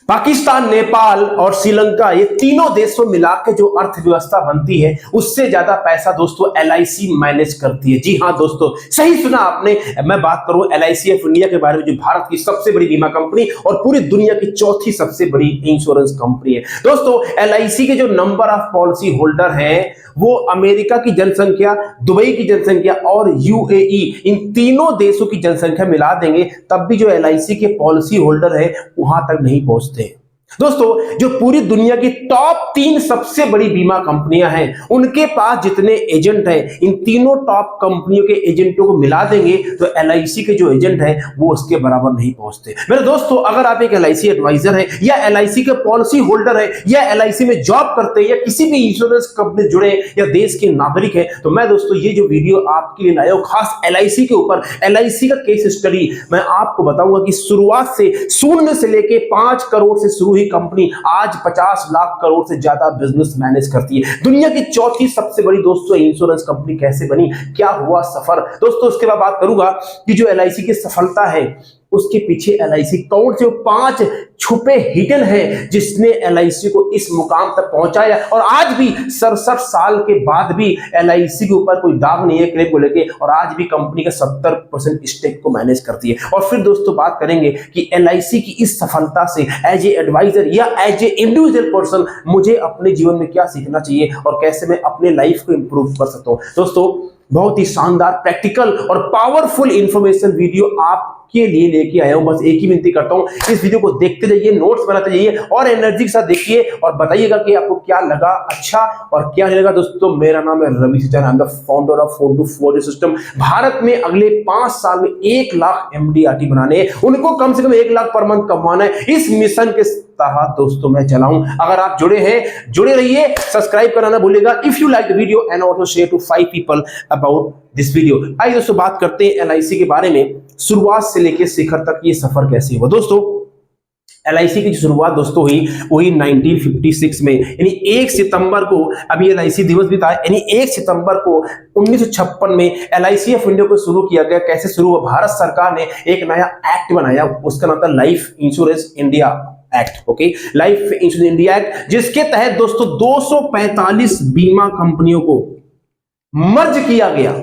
पाकिस्तान, नेपाल और श्रीलंका, ये तीनों देशों मिला के जो अर्थव्यवस्था बनती है उससे ज्यादा पैसा दोस्तों एलआईसी मैनेज करती है। जी हां दोस्तों, सही सुना आपने। मैं बात करूं एलआईसी ऑफ इंडिया के बारे में, जो भारत की सबसे बड़ी बीमा कंपनी और पूरी दुनिया की चौथी सबसे बड़ी इंश्योरेंस कंपनी है। दोस्तों एलआईसी के जो नंबर ऑफ पॉलिसी होल्डर हैं वो अमेरिका की जनसंख्या, दुबई की जनसंख्या और यूएई, इन तीनों देशों की जनसंख्या मिला देंगे तब भी जो एलआईसी के पॉलिसी होल्डर है वहां तक नहीं पहुंचते। दोस्तों जो पूरी दुनिया की टॉप 3 सबसे बड़ी बीमा कंपनियां हैं उनके पास जितने एजेंट हैं, इन तीनों टॉप कंपनियों के एजेंटों को मिला देंगे तो एलआईसी के जो एजेंट हैं वो उसके बराबर नहीं पहुंचते। मेरे दोस्तों अगर आप एक एलआईसी एडवाइजर हैं या एलआईसी के पॉलिसी होल्डर हैं या एलआईसी में जॉब करते हैं या किसी भी इंश्योरेंस कंपनी जुड़े या देश के नागरिक हैं, तो मैं दोस्तों ये जो वीडियो आपके लिए लाया हूं खास एलआईसी के ऊपर, एलआईसी का केस स्टडी मैं आपको बताऊंगा कि शुरुआत से शून्य से लेके 5 करोड़ से शुरू कंपनी आज 50 लाख करोड़ से ज्यादा बिजनेस मैनेज करती है। दुनिया की चौथी सबसे बड़ी दोस्तों इंश्योरेंस कंपनी कैसे बनी, क्या हुआ सफर, दोस्तों उसके बाद बात करूंगा कि जो एलआईसी की सफलता है उसके पीछे एलआईसी कौन से 5 छुपे हिडन है जिसने एलआईसी को इस मुकाम तक पहुंचाया और आज भी 67 साल के बाद भी एलआईसी के ऊपर कोई दाग नहीं है क्लेम को लेके, और आज भी कंपनी का 70% स्टेक को मैनेज करती है। और फिर दोस्तों बात करेंगे कि एलआईसी की इस सफलता से एज ए एडवाइजर या एज ए इंडिविजुअल पर्सन मुझे अपने जीवन में क्या सीखना चाहिए और कैसे मैं अपने लाइफ को इंप्रूव कर सकता हूं। दोस्तों बहुत ही शानदार, प्रैक्टिकल और पावरफुल इंफॉर्मेशन वीडियो आपके लिए लेके आया हूं। बस एक ही विनती करता हूं, इस वीडियो को देखते जाइए, नोट्स बनाते जाइए और एनर्जी के साथ देखिए और बताइएगा कि आपको क्या लगा अच्छा और क्या नहीं लगा। दोस्तों मेरा नाम है Ravi Sichan, I am the founder of phone to four system. Bharat में अगले 5 साल में 1 लाख एमडीआरटी बनाने हैं, उनको कम से कम 1 लाख पर मंथ कमाना है। इस मिशन के तहत दोस्तों मैं चलाऊं। अगर आप जुड़े हैं जुड़े रहिए, सब्सक्राइब करना ना भूलिएगा। If you like the video and also share to 5 people about this video. आइए दोस्तों बात करते हैं एलआईसी के बारे में, शुरुआत से लेकर शिखर तक ये सफर कैसे हुआ। दोस्तों एलआईसी की जो शुरुआत दोस्तों हुई वही 1956 में, यानी 1 सितंबर को, अभी एलआईसी दिवस भी था, यानी 1 सितंबर को 1956 में एलआईसी ऑफ इंडिया को शुरू किया गया। कैसे शुरू हुआ, भारत सरकार ने एक नया एक्ट बनाया, उसका नाम था life insurance India act. Okay, life insurance India act, जिसके तहत दोस्तों 245 बीमा कंपनियों को मर्ज किया गया,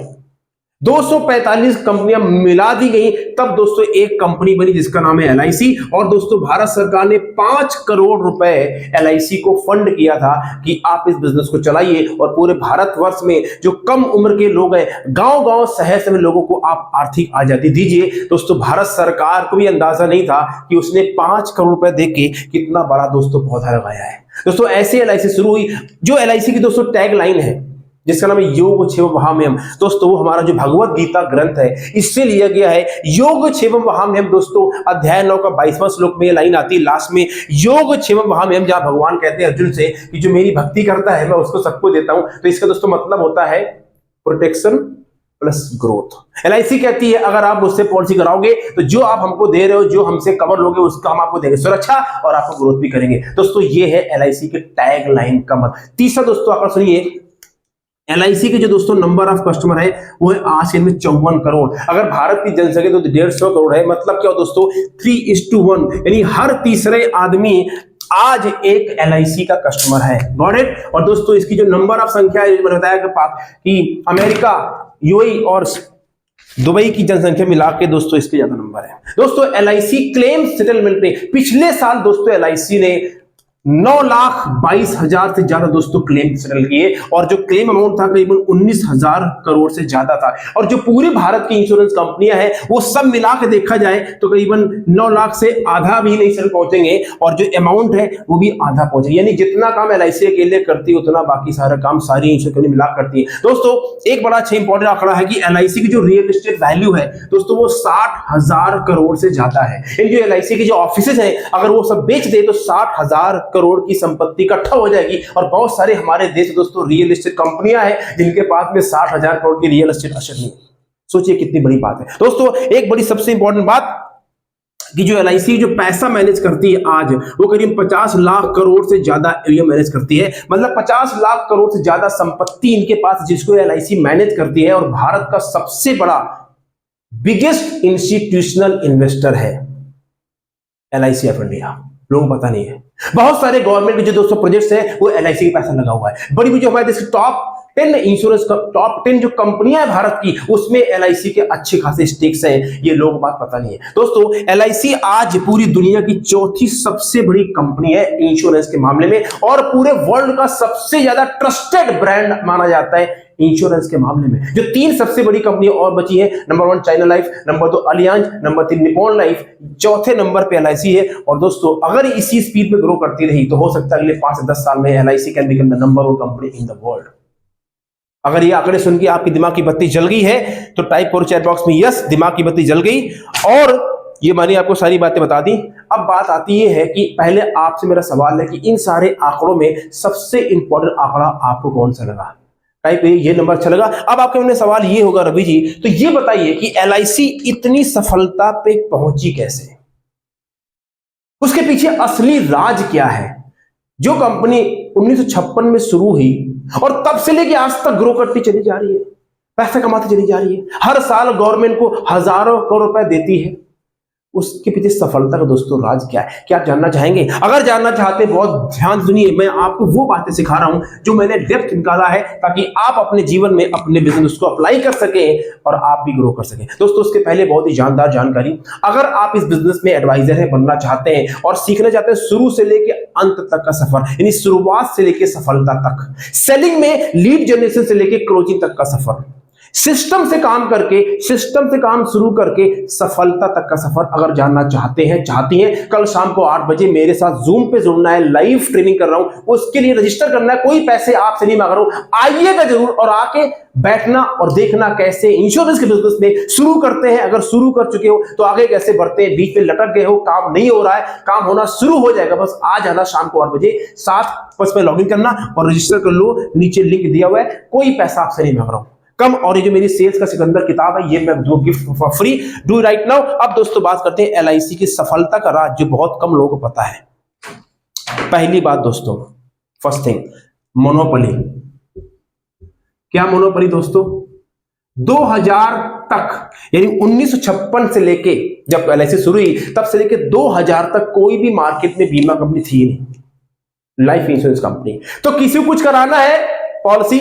245 कंपनियां मिला दी गई, तब दोस्तों एक कंपनी बनी जिसका नाम है एलआईसी। और दोस्तों भारत सरकार ने 5 करोड़ रुपए एलआईसी को फंड किया था कि आप इस बिजनेस को चलाइए और पूरे भारतवर्ष में जो कम उम्र के लोग हैं, गांव-गांव शहर में लोगों को आप आर्थिक आजादी दीजिए। दोस्तों भारत सरकार को भी अंदाजा नहीं था कि उसने 5 करोड़ रुपए देके कितना बड़ा दोस्तों पौधा लगाया है। दोस्तों ऐसे एलआईसी शुरू हुई। जो एलआईसी की दोस्तों टैग लाइन है जिसका नाम है योग क्षेमम वहाम्यम, दोस्तों वो हमारा जो भगवत गीता ग्रंथ है इससे लिया गया है। योग क्षेमम वहाम्यम दोस्तों अध्याय 9 का 22वां श्लोक में ये लाइन आती है लास्ट में, योग क्षेमम वहाम्यम, जहां भगवान कहते हैं अर्जुन से कि जो मेरी भक्ति करता है मैं उसको सबको देता हूं। तो इसका दोस्तों मतलब होता है प्रोटेक्शन प्लस ग्रोथ। एलआईसी कहती है अगर आप मुझसे पॉलिसी कराओगे तो जो आप हमको दे रहे हो, जो हमसे कवर लोगे, उसका हम आपको देंगे सुरक्षा और आपको ग्रोथ भी करेंगे। दोस्तों ये है एलआईसी के टैग लाइन का मतलब। तीसरा दोस्तों आकर सुनिए, एलआईसी के जो दोस्तों नंबर ऑफ कस्टमर है वो है आज के में 54 करोड़। अगर भारत की जनसंख्या तो 150 करोड़ है, मतलब क्या हो दोस्तों 3:1, यानी हर तीसरे आदमी आज एक एलआईसी का कस्टमर है। Got it. और दोस्तों इसकी जो नंबर ऑफ संख्या है, मैंने बताया कि अमेरिका, यूएई और दुबई की जनसंख्या मिला के दोस्तों इसके ज्यादा नंबर है। दोस्तों एलआईसी क्लेम सेटलमेंट पे पिछले साल दोस्तों एलआईसी ने 9,22,000 से ज्यादा दोस्तों क्लेम सेटल किए और जो क्लेम अमाउंट था करीबन 19,000 करोड़ से ज्यादा था। और जो पूरी भारत की इंश्योरेंस कंपनियां हैं वो सब मिला के देखा जाए तो करीबन 9 लाख से आधा भी नहीं सेटल पहुंचेंगे और जो अमाउंट है वो भी आधा पहुंचेंगे। यानी जितना काम एलआईसी अकेले करती है उतना बाकी सारा काम सारी इंश्योरेंस कंपनी मिला करती है। दोस्तों एक बड़ा अच्छा इंपॉर्टेंट आंकड़ा है कि एलआईसी की जो रियल एस्टेट वैल्यू है दोस्तों वो 60,000 करोड़ से ज्यादा है। इन जो एलआईसी के जो ऑफिसेज हैं अगर वो सब बेच दे तो 60,000 करोड़ की संपत्ति इकट्ठा हो जाएगी। और बहुत सारे हमारे देश दोस्तों रियल एस्टेट कंपनियां हैं जिनके पास में 60,000 करोड़ की रियल एस्टेट एसेट नहीं। सोचिए कितनी बड़ी बात है। दोस्तों एक बड़ी सबसे इंपॉर्टेंट बात कि जो एलआईसी जो पैसा मैनेज करती है आज वो करीब 50 लाख करोड़ से ज्यादा एरिया मैनेज करती है, मतलब 50 लाख करोड़ से ज्यादा संपत्ति इनके पास जिसको एलआईसी मैनेज करती है। और भारत का सबसे बड़ा बिगेस्ट इंस्टीट्यूशनल इन्वेस्टर है एलआईसी ऑफ इंडिया। लोगों को पता नहीं है। बहुत सारे गवर्नमेंट के जो दोस्तों प्रोजेक्ट्स है वो एलआईसी का पैसा लगा हुआ है। बड़ी बड़ी जो हमारे देश की टॉप 10 इंश्योरेंस का टॉप 10 जो कंपनियां है भारत की, उसमें एलआईसी के अच्छे खासे स्टेक्स हैं। ये लोगों को बात पता नहीं है। दोस्तों एलआईसी आज पूरी दुनिया की चौथी सबसे बड़ी कंपनी है इंश्योरेंस के मामले में, और पूरे वर्ल्ड का सबसे ज्यादा ट्रस्टेड ब्रांड माना जाता है इंश्योरेंस के मामले में। जो 3 सबसे बड़ी कंपनी और बची है, number 1 China life, number 2 Allianz, number 3 Nippon life, चौथे नंबर पे एलआईसी है। और दोस्तों अगर इसी स्पीड में ग्रो करती रही तो हो सकता है अगले 5 से 10 साल में LIC can become the number 1 company in the world. अगर ये आंकड़े सुन के आपकी दिमाग की बत्ती जल गई है तो टाइप करो चैट बॉक्स में यस, दिमाग की बत्ती जल गई। और ये मैंने आपको सारी बातें बता दी। अब बात आती है कि पहले आपसे मेरा सवाल है कि इन सारे आंकड़ों में सबसे इंपॉर्टेंट आंकड़ा आपको कौन सा लगा? टाइप ये नंबर अच्छा लगा। अब आपके मन में सवाल ये होगा, रवि जी तो ये बताइए कि एलआईसी इतनी सफलता पे पहुंची कैसे? उसके पीछे असली राज क्या है? जो कंपनी 1956 में शुरू हुई और तब से लेके आज तक ग्रो करती चली जा रही है, पैसा कमाती चली जा रही है, हर साल गवर्नमेंट को हजारों करोड़ रुपए देती है, उसके पीछे सफलता का दोस्तों राज क्या है? क्या आप जानना चाहेंगे? अगर जानना चाहते हैं बहुत ध्यान सुनिए, मैं आपको वो बातें सिखा रहा हूं जो मैंने डेप्थ निकाला है, ताकि आप अपने जीवन में अपने बिजनेस को अप्लाई कर सकें और आप भी ग्रो कर सकें। दोस्तों उसके पहले बहुत ही जानदार जानकारी, अगर आप इस बिजनेस में एडवाइजर है, बनना चाहते हैं और सीखना चाहते हैं शुरू से लेके अंत तक का सफर, यानी शुरुआत से लेके सफलता तक, सेलिंग में लीड जनरेशन से लेके क्लोजिंग तक का सफर, सिस्टम से काम करके, सिस्टम से काम शुरू करके सफलता तक का सफर अगर जानना चाहते हैं, चाहती हैं, कल शाम को 8 बजे मेरे साथ जूम पे जुड़ना है, लाइव ट्रेनिंग कर रहा हूं, उसके लिए रजिस्टर करना है, कोई पैसे आपसे नहीं मांग रहा हूं, आइएगा जरूर और आके बैठना और देखना कैसे इंश्योरेंस के बिजनेस में शुरू करते हैं। अगर शुरू कर चुके हो तो आगे कैसे बढ़ते हैं, बीच में लटक गए हो, काम नहीं हो रहा है, काम होना शुरू हो जाएगा, बस आ जाना शाम को 8 बजे 7 में लॉग इन करना और रजिस्टर कर लो, नीचे लिंक दिया हुआ है, कोई पैसा आपसे नहीं मांग रहा हूं कम। और ये जो मेरी सेल्स का सिकंदर किताब है, ये मैं दो gift for free, do right now. अब दोस्तों बात करते हैं एलआईसी की सफलता का राज जो बहुत कम लोगों को पता है। पहली बात दोस्तों, फर्स्ट थिंग, मोनोपोली। क्या मोनोपोली दोस्तों? 2000 तक, यानी 1956 से लेके जब एलआईसी शुरू हुई तब से लेके 2000 तक कोई भी मार्केट में बीमा कंपनी थी नहीं, लाइफ इंश्योरेंस कंपनी। तो किसी को कुछ कराना है, पॉलिसी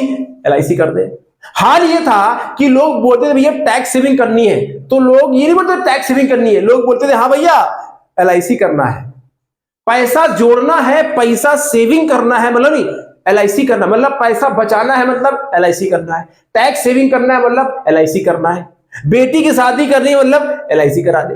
एलआईसी कर दे। हाल ये था कि लोग बोलते थे भैया टैक्स सेविंग करनी है, तो लोग ये नहीं बोलते टैक्स सेविंग करनी है, लोग बोलते थे हाँ भैया एलआईसी करना है, पैसा जोड़ना है, पैसा सेविंग करना है, मतलब एलआईसी करना, मतलब पैसा बचाना है, मतलब एलआईसी करना है, टैक्स सेविंग करना है, मतलब एलआईसी करना है, बेटी की शादी करनी है, मतलब एलआईसी करा दे,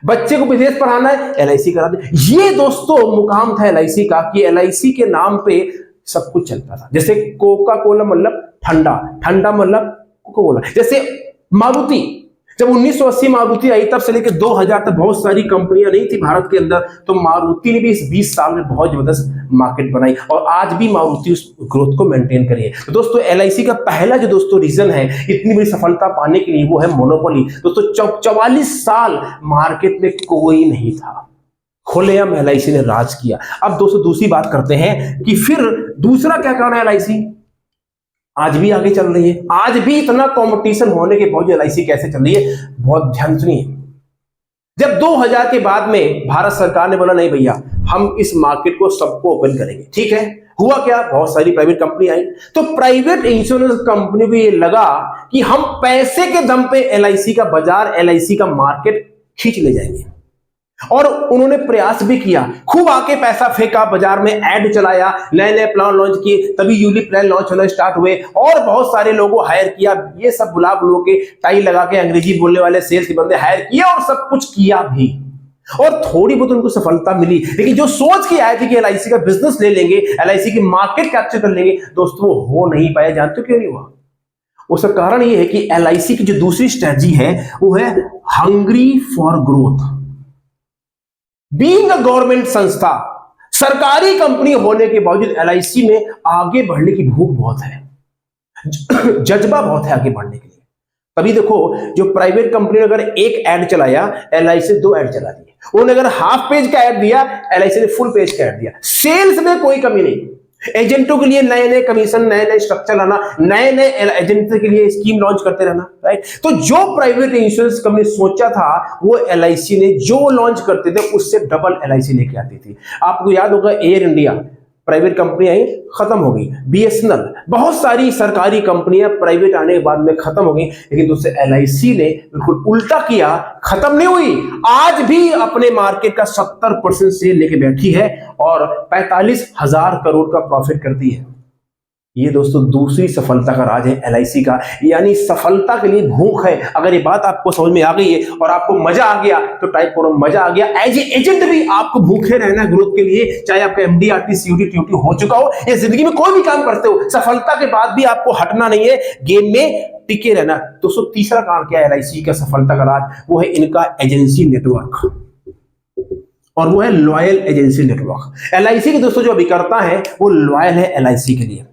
बच्चे को विदेश पढ़ाना है, एलआईसी करा दे। ये दोस्तों मुकाम था एलआईसी का कि एलआईसी के नाम पे सब कुछ चलता था। जैसे कोका कोला मतलब ठंडा, ठंडा मतलब कोका कोला। जैसे मारुति, जब 1980 मारुति आई तब से लेकर 2000 तक बहुत सारी कंपनियां नहीं थी भारत के अंदर, तो मारुति ने भी इस 20 साल में बहुत जबरदस्त मार्केट बनाई और आज भी मारुति उस ग्रोथ को मेंटेन करी है। तो दोस्तों एलआईसी का पहला जो दोस्तों रीजन है इतनी बड़ी सफलता पाने के लिए, वो है मोनोपोली। दोस्तों 44 साल मार्केट में कोई नहीं था, खुलेआम एलआईसी ने राज किया। अब दोस्तों दूसरी बात करते हैं कि फिर दूसरा क्या कारण है एलआईसी आज भी आगे चल रही है, आज भी इतना कंपटीशन होने के बावजूद एलआईसी कैसे चल रही है, बहुत ध्यान सुनिए। जब 2000 के बाद में भारत सरकार ने बोला नहीं भैया हम इस मार्केट को सबको ओपन करेंगे, ठीक है, हुआ क्या, बहुत सारी प्राइवेट कंपनी आई, तो प्राइवेट इंश्योरेंस कंपनी को ये लगा कि हम पैसे के दम पे एलआईसी का बाजार, एलआईसी का मार्केट खींच ले जाएंगे। और उन्होंने प्रयास भी किया, खूब आके पैसा फेंका, बाजार में ऐड चलाया, नए नए प्लान लॉन्च किए, तभी यूलिप प्लान लॉन्च होना स्टार्ट हुए और बहुत सारे लोगों को हायर किया। ये सब बुला बुला के, टाई लगा के, अंग्रेजी बोलने वाले सेल्स के बंदे हायर किए और सब कुछ किया भी और थोड़ी बहुत उनको सफलता मिली। लेकिन जो सोच के आए थे कि एलआईसी का बिजनेस ले लेंगे, एलआईसी की मार्केट कैप्चर कर लेंगे, दोस्तों वो हो नहीं पाया। जानते हो क्यों नहीं हुआ? उसका कारण ये है कि एलआईसी की जो दूसरी स्ट्रेटजी है वो है hungry for growth. Being a government संस्था, सरकारी कंपनी होने के बावजूद एलआईसी में आगे बढ़ने की भूख बहुत है, जज्बा बहुत है आगे बढ़ने के लिए। तभी देखो जो प्राइवेट कंपनी ने अगर एक ऐड चलाया, एलआईसी ने 2 ऐड चला दिए। उन्होंने अगर हाफ पेज का ऐड दिया, एलआईसी ने फुल पेज का ऐड दिया। सेल्स में कोई कमी नहीं, एजेंटों के लिए नए नए कमीशन, नए नए स्ट्रक्चर लाना, नए नए एजेंट के लिए स्कीम लॉन्च करते रहना, राइट। तो जो प्राइवेट इंश्योरेंस कंपनी सोचा था वो एलआईसी ने जो लॉन्च करते थे उससे डबल एलआईसी लेके आती थी। आपको याद होगा एयर इंडिया प्राइवेट कंपनी आई, खत्म हो गई। बीएसएनएल, बहुत सारी सरकारी कंपनियां प्राइवेट आने के बाद में खत्म हो गई, लेकिन दूसरे एलआईसी ने बिल्कुल उल्टा किया, खत्म नहीं हुई, आज भी अपने मार्केट का 70% से लेके बैठी है और 45,000 करोड़ का प्रॉफिट करती है। ये दोस्तों दूसरी सफलता का राज है एलआईसी का, यानी सफलता के लिए भूख है। अगर ये बात आपको समझ में आ गई है और आपको मजा आ गया तो टाइप करो मजा आ गया। एज ए एजेंट भी आपको भूखे रहना ग्रोथ के लिए, चाहे आपका एमडीआरटी सीयूटी टीयूटी हो चुका हो या जिंदगी में कोई भी काम करते हो, सफलता के बाद भी आपको हटना नहीं है, गेम में टिके रहना। दोस्तों तीसरा कारण क्या है एलआईसी का सफलता का राज, वो है इनका एजेंसी नेटवर्क, और वो है लॉयल एजेंसी नेटवर्क। एलआईसी के दोस्तों जो अभिकर्ता है वो लॉयल है एलआईसी के लिए।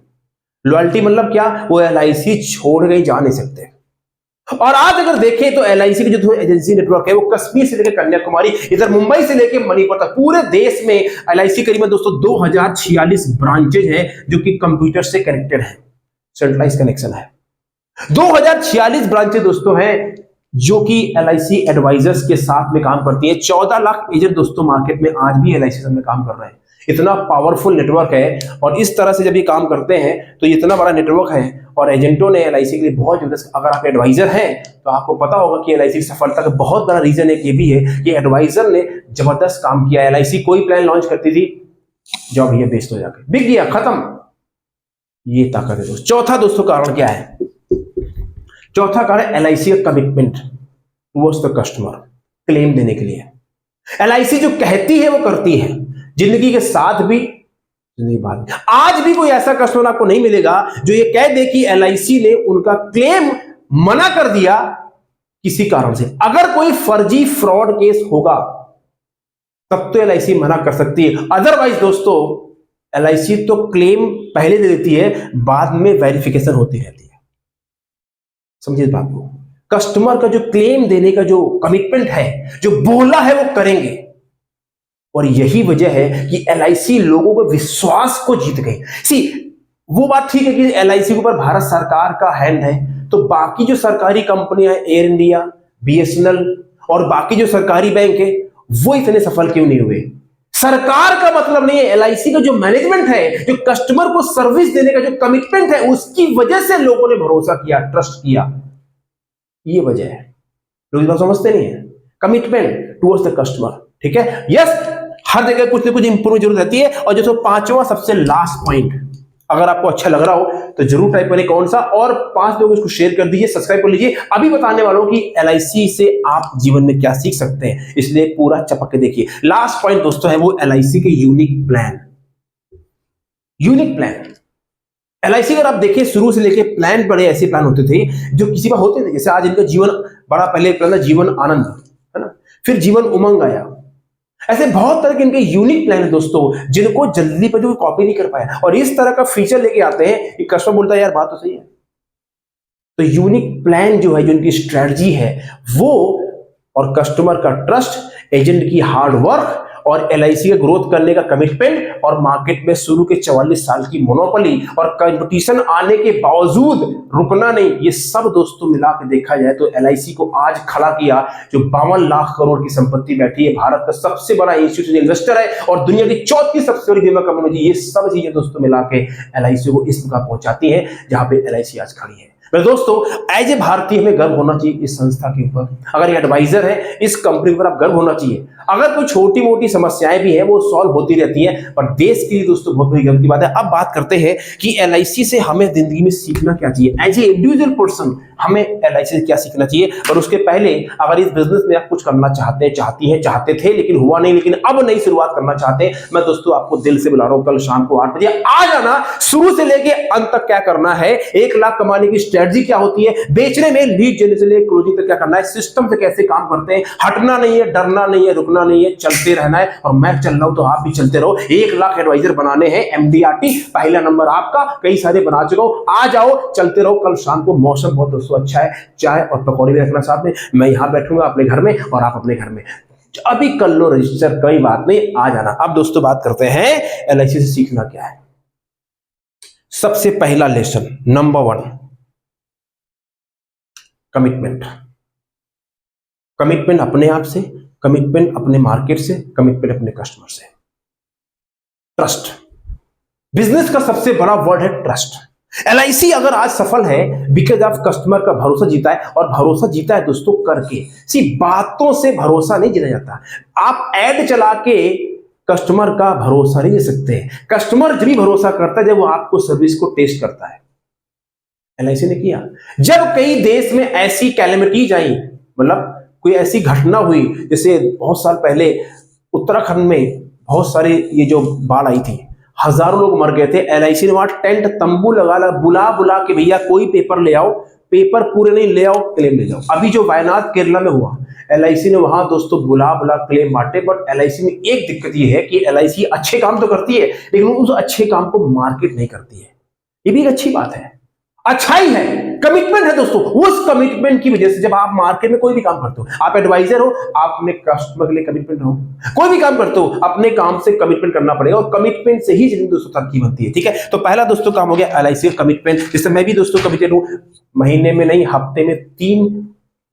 लॉयल्टी मतलब क्या, वो एलआईसी छोड़ के जा नहीं सकते। और आज अगर देखें तो एलआईसी की जो एजेंसी नेटवर्क है वो कश्मीर से लेकर कन्याकुमारी, इधर मुंबई से लेकर मणिपुर तक पूरे देश में एलआईसी करीबन दोस्तों 2046 ब्रांचेज है जो कि कंप्यूटर से कनेक्टेड है, सेंट्रलाइज कनेक्शन है। 2046 ब्रांचेज दोस्तों हैं जो कि एलआईसी एडवाइजर्स के साथ में काम करती है। 14 लाख एजेंट दोस्तों मार्केट में आज भी एलआईसी में काम कर रहे हैं। इतना पावरफुल नेटवर्क है, और इस तरह से जब ये काम करते हैं तो इतना बड़ा नेटवर्क है, और एजेंटों ने एलआईसी के लिए बहुत जबरदस्त, अगर आप एडवाइजर हैं तो आपको पता होगा कि एलआईसी की सफलता का बहुत बड़ा रीजन एक ये भी है कि एडवाइजर ने जबरदस्त काम किया। एलआईसी कोई प्लान लॉन्च करती थी, जॉब ये बेस्ट हो जाके बिक गया, खत्म। ये ताकत है दोस्तों। चौथा दोस्तों कारण क्या है, चौथा कारण एलआईसी का commitment towards the customer, claim देने के लिए। एलआईसी जो कहती है वो करती है, जिंदगी के साथ भी जिंदगी बाद भी। आज भी कोई ऐसा कस्टमर आपको नहीं मिलेगा जो ये कह दे कि एलआईसी ने उनका क्लेम मना कर दिया किसी कारण से। अगर कोई फर्जी फ्रॉड केस होगा तब तो एलआईसी मना कर सकती है, अदरवाइज दोस्तों एलआईसी तो क्लेम पहले दे देती है, बाद में वेरिफिकेशन होती रहती है। समझिए इस बात को, कस्टमर का जो क्लेम देने का जो कमिटमेंट है, जो बोला है वो करेंगे। और यही वजह है कि एलआईसी लोगों के विश्वास को जीत गई। सी वो बात ठीक है कि एलआईसी के ऊपर भारत सरकार का हैंड है, तो बाकी जो सरकारी कंपनियां एयर इंडिया, बीएसएनएल और बाकी जो सरकारी बैंक है वो इतने सफल क्यों नहीं हुए? सरकार का मतलब नहीं है, एलआईसी का जो मैनेजमेंट है, जो कस्टमर को सर्विस देने का जो कमिटमेंट है, उसकी वजह से लोगों ने भरोसा किया, ट्रस्ट किया। ये वजह है, लोग इस बात समझते नहीं है। कमिटमेंट टुवर्ड्स द कस्टमर, ठीक है। यस, हर जगह कुछ ना कुछ इंप्रूव जरूर रहती है। और जो पांचवा सबसे लास्ट पॉइंट, अगर आपको अच्छा लग रहा हो तो जरूर टाइप करें कौन सा, और 5 लोग इसको शेयर कर दीजिए, सब्सक्राइब कर लीजिए। अभी बताने वालों की एलआईसी से आप जीवन में क्या सीख सकते हैं, इसलिए पूरा चपक के देखिए। लास्ट पॉइंट दोस्तों है वो एलआईसी के unique plan. Unique plan LIC अगर आप देखिए शुरू से लेके प्लान, बड़े ऐसे प्लान होते थे जो किसी का होते थे। जैसे आज इनका जीवन बड़ा, पहले प्लान था जीवन आनंद, है ना, फिर जीवन उमंग आया। ऐसे बहुत तरह के इनके यूनिक प्लान है दोस्तों, जिनको जल्दी पर जो कॉपी नहीं कर पाया, और इस तरह का फीचर लेके आते हैं कि कस्टमर बोलता है यार बात तो सही है। तो यूनिक प्लान जो है, जो इनकी स्ट्रेटजी है वो, और कस्टमर का ट्रस्ट, एजेंट की हार्ड वर्क, और एलआईसी का ग्रोथ करने का कमिटमेंट, और मार्केट में शुरू के 44 साल की मोनोपोली, और कंपटीशन आने के बावजूद रुकना नहीं, ये सब दोस्तों मिला के देखा जाए तो एलआईसी को आज खड़ा किया, जो 52 लाख करोड़ की संपत्ति बैठी है, भारत का सबसे बड़ा इंस्टीट्यूशनल इन्वेस्टर है, और दुनिया की चौथी सबसे बड़ी बीमा कंपनी। ये सब चीजें दोस्तों मिला के एलआईसी को इस मुकाम पहुंचाती है जहां पे एलआईसी आज खड़ी है। मेरे दोस्तों, एज ए भारतीय हमें गर्व होना चाहिए इस संस्था के ऊपर। अगर ये एडवाइजर है, इस कंपनी पर आप गर्व होना चाहिए। अगर कोई छोटी मोटी समस्याएं भी हैं वो सॉल्व होती रहती हैं, पर देश के लिए दोस्तों बहुत बड़ी गर्व की बात है। अब बात करते हैं कि एलआईसी से हमें जिंदगी में सीखना क्या चाहिए। एज ए इंडिविजुअल पर्सन हमें एलआईसी से क्या सीखना चाहिए। और उसके पहले, अगर इस बिजनेस में आप कुछ करना चाहते हैं, चाहते थे लेकिन हुआ नहीं, लेकिन अब नई शुरुआत करना चाहते हैं, मैं दोस्तों आपको दिल से बुला रहा हूं, कल शाम को 8 बजे आ जाना। शुरू से लेके अंत तक क्या करना है, 1 लाख कमाने की स्ट्रेटजी क्या होती है, बेचने में लीड जनरेशन से लेकर क्लोजिंग तक क्या करना है, सिस्टम से कैसे काम करते हैं, हटना नहीं है, डरना नहीं है, रुकना नहीं है, चलते रहना है। और मैं चल रहा हूं तो आप भी चलते रहो। 1 लाख एडवाइजर बनाने हैं, एमडीआरटी पहला नंबर आपका, कई सारे बना चुका हूं। आ जाओ, चलते रहो। कल शाम को मौसम बहुत दोस्तों अच्छा है, चाय और पकौड़े भी रखना साथ में। मैं यहां बैठूंगा अपने घर में और आप अपने घर में। अभी कर लो रजिस्टर, कोई बात नहीं, आ जाना। अब दोस्तों बात करते हैं एलआईसी से सीखना क्या है। सबसे पहला लेसन नंबर 1, कमिटमेंट। कमिटमेंट अपने आप से, कमिटमेंट अपने मार्केट से, कमिटमेंट अपने कस्टमर से। ट्रस्ट, बिजनेस का सबसे बड़ा वर्ड है ट्रस्ट। एलआईसी अगर आज सफल है बिकॉज आप कस्टमर का भरोसा जीता है, और भरोसा जीता है दोस्तों करके। सिर्फ बातों से भरोसा नहीं जीता जाता। आप ऐड चला के कस्टमर का भरोसा नहीं दे सकते। कस्टमर जब भी भरोसा करता है जब वो आपको सर्विस को टेस्ट करता है। एलआईसी ने किया। जब कई देश में ऐसी कैलेमिटीज आई, मतलब कोई ऐसी घटना हुई, जैसे बहुत साल पहले उत्तराखंड में बहुत सारे ये जो बाढ़ आई थी, हजारों लोग मर गए थे। एलआईसी ने वहां टेंट तंबू लगा बुला बुला के भैया कोई पेपर ले आओ, पेपर पूरे नहीं ले आओ क्लेम ले जाओ। अभी जो वायनाड केरला में हुआ, एलआईसी ने वहां दोस्तों बुला बुला क्लेम बांटे। बट एलआईसी में एक दिक्कत ये है कि एलआईसी अच्छे काम तो करती है लेकिन उस अच्छे काम को मार्केट नहीं करती है। ये भी एक अच्छी बात है, अच्छाई है, कमिटमेंट है दोस्तों। उस कमिटमेंट की वजह से जब आप मार्केट में कोई भी काम करते हो, आप एडवाइजर हो, आप अपने कस्टमर के लिए कमिटमेंट हो, कोई भी काम करते हो अपने काम से कमिटमेंट करना पड़ेगा, और कमिटमेंट से ही जिंदगी दोस्तों तरक्की बनती है। ठीक है, तो पहला दोस्तों काम हो गया एलआईसी का कमिटमेंट, जिससे मैं भी दोस्तों कमिटेड हूं। महीने में नहीं हफ्ते में 3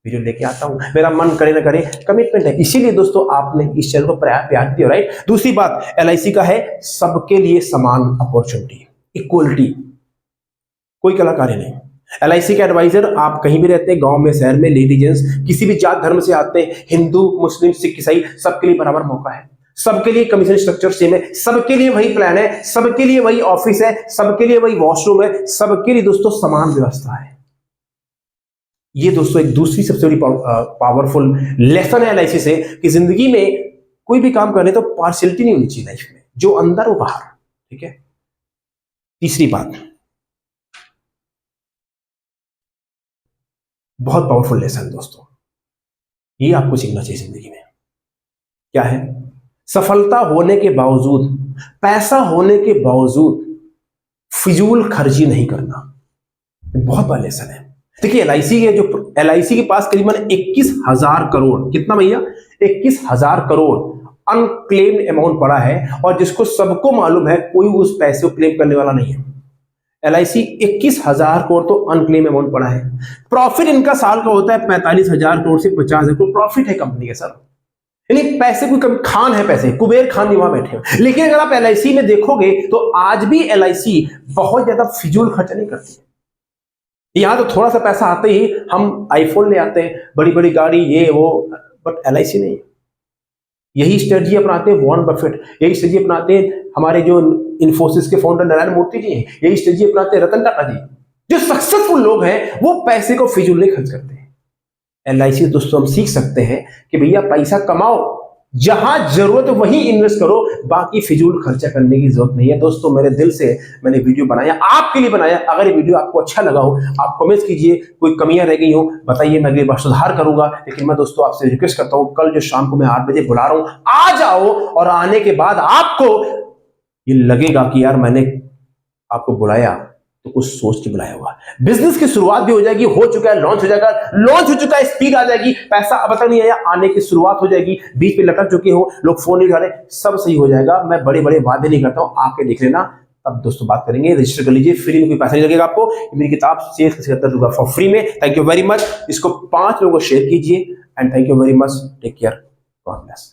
वीडियो लेके आता हूं, मेरा मन करे ना करे, कमिटमेंट है। इसीलिए दोस्तों आपने इस चैनल को प्यार दिया, राइट। दूसरी बात एलआईसी का है सबके लिए समान अपॉर्चुनिटी, इक्वलिटी, कोई कलाकारी नहीं। एलआईसी के एडवाइजर आप कहीं भी रहते हैं, गांव में, शहर में, लेडी जेंट्स किसी भी जात धर्म से आते हैं, हिंदू मुस्लिम सिख ईसाई, सबके लिए बराबर मौका है। सबके लिए कमीशन स्ट्रक्चर सेम है, सबके लिए वही प्लान है, सबके लिए वही ऑफिस है, सबके लिए वही वॉशरूम है, सबके लिए दोस्तों समान व्यवस्था है। ये दोस्तों एक दूसरी सबसे बड़ी पावरफुल लेसन है एलआईसी से कि जिंदगी में कोई भी काम करने तो पार्शियलिटी नहीं होनी चाहिए लाइफ में, जो अंदर वो बाहर। ठीक है, तीसरी बात बहुत पावरफुल लेसन दोस्तों, ये आपको सीखना चाहिए जिंदगी में। क्या है? सफलता होने के बावजूद, पैसा होने के बावजूद फिजूल खर्ची नहीं करना, बहुत बड़ा लेसन है। देखिए एलआईसी के पास करीबन 21,000 करोड़, कितना भैया? 21,000 करोड़ अनक्लेम्ड अमाउंट पड़ा है, और जिसको सबको मालूम है कोई उस पैसे को क्लेम करने वाला नहीं है। एलआईसी 21,000 करोड़ तो अनक्लेम अमाउंट पड़ा है। प्रॉफिट इनका साल का होता है 45,000 करोड़ से 50,000 करोड़ प्रॉफिट है कंपनी के सर। यानी पैसे कोई कम खान है, पैसे कुबेर खान नहीं वहां बैठे हैं। लेकिन अगर आप एलआईसी में देखोगे तो आज भी एलआईसी बहुत ज्यादा फिजूल खर्चा नहीं करती है। यहां तो थोड़ा सा पैसा आते ही हम आईफोन ले आते हैं, बड़ी बड़ी गाड़ी, ये वो, बट एलआईसी नहीं। यही स्ट्रेटजी अपनाते हैं वॉरेन बफेट, यही स्ट्रेटजी अपनाते हैं हमारे जो इन्फोसिस के फाउंडर नारायण मूर्ति जी हैं, यही स्ट्रेटजी अपनाते हैं रतन टाटा जी। जो सक्सेसफुल लोग हैं वो पैसे को फिजूल नहीं खर्च करते हैं। एलआईसी दोस्तों हम सीख सकते हैं कि भैया पैसा कमाओ, जहां जरूरत है वहीं इन्वेस्ट करो, बाकी फिजूल खर्चा करने की जरूरत नहीं है। दोस्तों मेरे दिल से मैंने वीडियो बनाया, आपके लिए बनाया। अगर ये वीडियो आपको अच्छा लगा हो, आप कमेंट कीजिए, कोई कमियां रह गई हो बताइए, मैं अगली बार सुधार करूंगा। लेकिन मैं दोस्तों आपसे रिक्वेस्ट करता हूं, कल जो शाम को मैं 8 बजे बुला रहा हूं, आ जाओ, और आने के बाद आपको ये लगेगा कि यार मैंने आपको बुलाया तो कुछ सोच के बुलाया हुआ। बिजनेस की शुरुआत भी हो जाएगी, हो चुका है, लॉन्च हो जाएगा, लॉन्च हो चुका है, स्पीड आ जाएगी, पैसा अब तक नहीं आया, आने की शुरुआत हो जाएगी, बीच में लटक चुके हो, लोग फोन नहीं उठा रहे, सब सही हो जाएगा। मैं बड़े बड़े वादे नहीं करता हूं, आके देख लेना, तब दोस्तों बात करेंगे। रजिस्टर कर लीजिए, फ्री में, कोई पैसा नहीं लगेगा आपको। मेरी किताब सेल्स कैसे करता दूंगा फॉर फ्री में। Thank you very much. इसको 5 लोगों को शेयर कीजिए, and thank you very much. Take care, god bless.